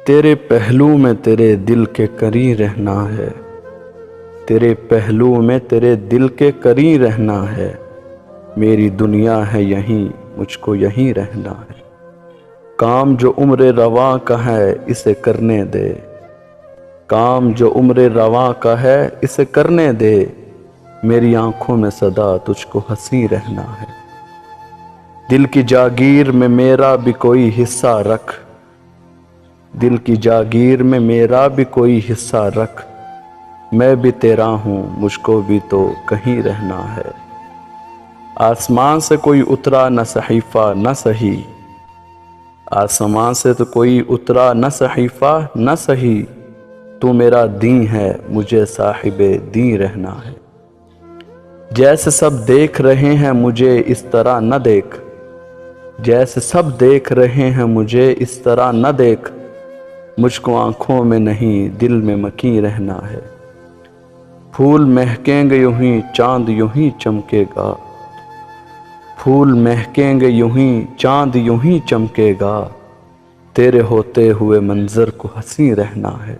تیرے پہلو میں تیرے دل کے قریب رہنا ہے، تیرے پہلو میں تیرے دل کے قریب رہنا ہے، میری دنیا ہے یہیں، مجھ کو یہیں رہنا ہے۔ کام جو عمر رواں کا ہے اسے کرنے دے، کام جو عمر رواں کا ہے اسے کرنے دے، میری آنکھوں میں سدا تجھ کو ہنسی رہنا ہے۔ دل کی جاگیر میں میرا بھی کوئی حصہ رکھ، دل کی جاگیر میں میرا بھی کوئی حصہ رکھ، میں بھی تیرا ہوں مجھ کو بھی تو کہیں رہنا ہے۔ آسمان سے کوئی اترا نہ صحیفہ نہ سہی، آسمان سے تو کوئی اترا نہ صحیفہ نہ سہی، تو میرا دین ہے مجھے صاحب دین رہنا ہے۔ جیسے سب دیکھ رہے ہیں مجھے اس طرح نہ دیکھ، جیسے سب دیکھ رہے ہیں مجھے اس طرح نہ دیکھ، مجھ کو آنکھوں میں نہیں دل میں مکیں رہنا ہے۔ پھول مہکیں گے یوں ہی چاند یوں ہی چمکے گا، پھول مہکیں گے یوں ہی چاند یوں ہی چمکے گا، تیرے ہوتے ہوئے منظر کو ہنسی رہنا ہے۔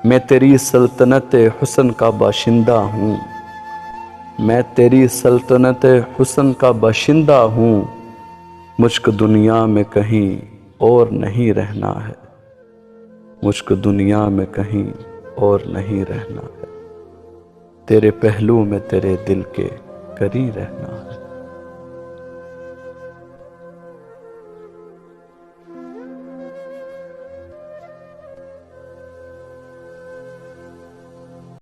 میں تیری سلطنت حسن کا باشندہ ہوں، میں تیری سلطنت حسن کا باشندہ ہوں، مجھ کو دنیا میں کہیں اور نہیں رہنا ہے، مجھ کو دنیا میں کہیں اور نہیں رہنا ہے، تیرے پہلو میں تیرے دل کے قریب رہنا ہے۔